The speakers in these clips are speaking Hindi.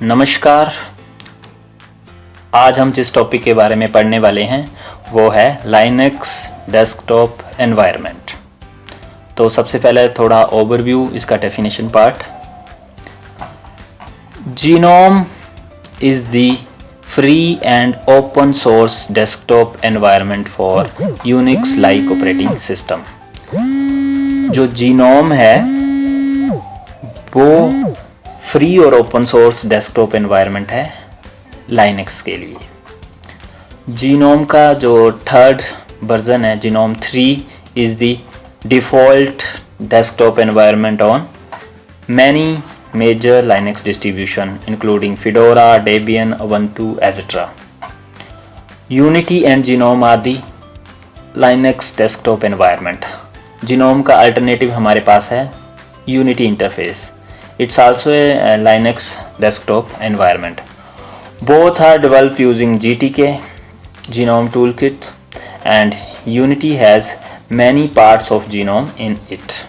नमस्कार। आज हम जिस टॉपिक के बारे में पढ़ने वाले हैं वो है लाइनक्स डेस्कटॉप एनवायरनमेंट। तो सबसे पहले थोड़ा ओवरव्यू, इसका definition part. Genome is the free and open source desktop environment for Unix like operating system. जो जीनोम है वो फ्री और ओपन सोर्स डेस्कटॉप एनवायरनमेंट है लाइनक्स के लिए। जीनोम का जो थर्ड वर्जन है, genome 3, is the default desktop environment on many major Linux distribution including Fedora, Debian, Ubuntu, etc. Unity and Gnome are the Linux desktop environment. Gnome का alternative हमारे पास है Unity interface. It's also a Linux desktop environment. Both are developed using GTK, Gnome Toolkit, and Unity has many parts of Gnome in it.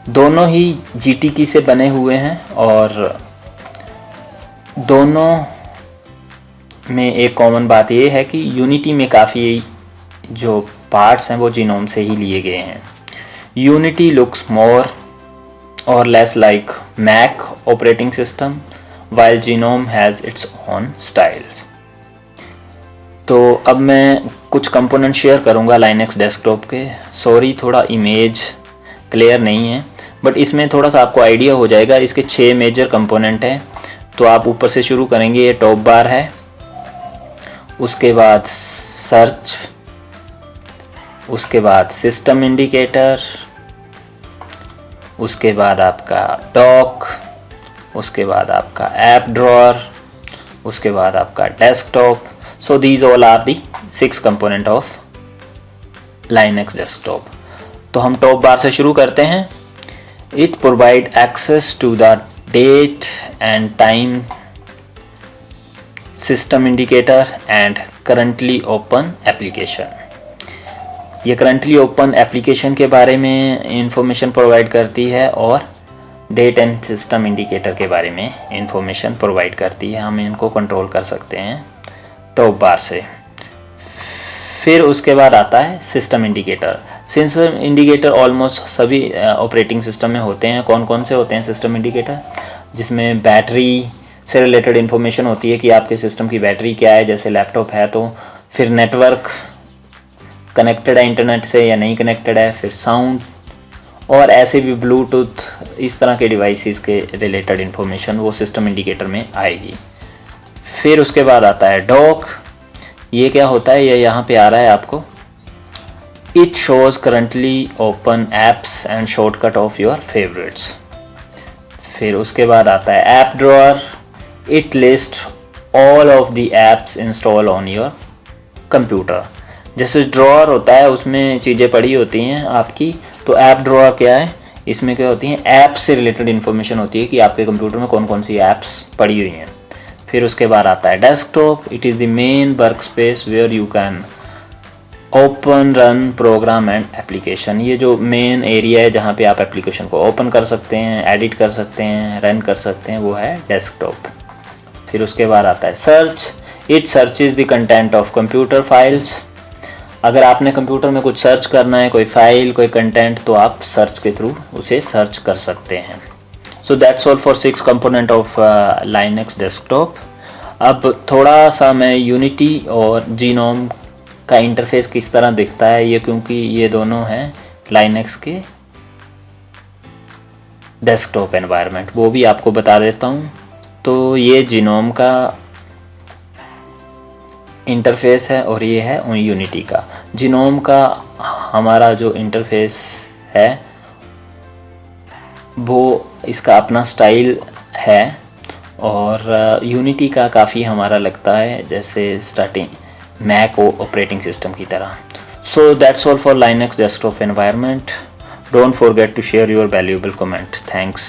दोनों ही GTK से बने हुए हैं और दोनों में एक कॉमन बात ये है कि यूनिटी में काफ़ी जो पार्ट्स हैं वो जीनोम से ही लिए गए हैं। यूनिटी लुक्स मोर और less like Mac operating system while GNOME has its own style. तो अब मैं कुछ कंपोनेंट शेयर करूँगा लाइनक्स डेस्कटॉप के। सॉरी, थोड़ा इमेज क्लियर नहीं है, बट इसमें थोड़ा सा आपको आइडिया हो जाएगा। इसके 6 मेजर कंपोनेंट हैं। तो आप ऊपर से शुरू करेंगे, ये टॉप बार है, उसके बाद सर्च, उसके बाद सिस्टम इंडिकेटर, उसके बाद आपका डॉक, उसके बाद आपका ऐप ड्रॉअर, उसके बाद आपका desktop. So these all are the 6 component of Linux desktop. तो हम टॉप बार से शुरू करते हैं। It provide access to the date and time, system indicator and currently open application. ये currently open application के बारे में इंफॉर्मेशन प्रोवाइड करती है और डेट एंड सिस्टम इंडिकेटर के बारे में इंफॉर्मेशन प्रोवाइड करती है। हम इनको कंट्रोल कर सकते हैं टॉप बार से। फिर उसके बाद आता है system indicator. System indicator almost सभी ऑपरेटिंग सिस्टम में होते हैं। कौन कौन से होते हैं सिस्टम इंडिकेटर? जिसमें बैटरी से रिलेटेड इन्फॉर्मेशन होती है कि आपके सिस्टम की बैटरी क्या है, जैसे लैपटॉप है तो। फिर नेटवर्क कनेक्टेड है इंटरनेट से या नहीं कनेक्टेड है। फिर साउंड और ऐसे भी ब्लूटूथ, इस तरह के डिवाइसेस के रिलेटेड इन्फॉर्मेशन वो सिस्टम इंडिकेटर में आएगी। फिर उसके बाद आता है डॉक। ये क्या होता है, ये यहाँ पे आ रहा है आपको। It shows currently open apps and shortcut of your favorites. फिर उसके बाद आता है app drawer. It lists all of the apps installed on your computer. जैसे ड्रॉअर होता है उसमें चीज़ें पड़ी होती हैं आपकी, तो ऐप ड्रॉअर क्या है, इसमें क्या होती हैं, ऐप से रिलेटेड इन्फॉर्मेशन होती है कि आपके कंप्यूटर में कौन कौन सी ऐप्स पड़ी हुई हैं। फिर उसके बाद आता है desktop. It is the main work space where you can open run program and application. ये जो मेन एरिया है जहाँ पे आप एप्लीकेशन को ओपन कर सकते हैं, एडिट कर सकते हैं, रन कर सकते हैं, वो है डेस्कटॉप। फिर उसके बाद आता है search. It searches the content of computer files. अगर आपने कंप्यूटर में कुछ सर्च करना है, कोई फाइल, कोई कंटेंट, तो आप सर्च के थ्रू उसे सर्च कर सकते हैं। सो that's all for 6 component of Linux desktop. अब थोड़ा सा मैं यूनिटी और जीनोम का इंटरफेस किस तरह दिखता है, ये क्योंकि ये दोनों हैं लाइनक्स के डेस्कटॉप एनवायरनमेंट, वो भी आपको बता देता हूँ। तो ये जीनोम का इंटरफेस है और ये है यूनिटी का। जीनोम का हमारा जो इंटरफेस है वो इसका अपना स्टाइल है और यूनिटी का काफ़ी हमारा लगता है जैसे स्टार्टिंग मैक ऑपरेटिंग सिस्टम की तरह। So that's all for Linux desktop environment. Don't forget to share your valuable comment. Thanks.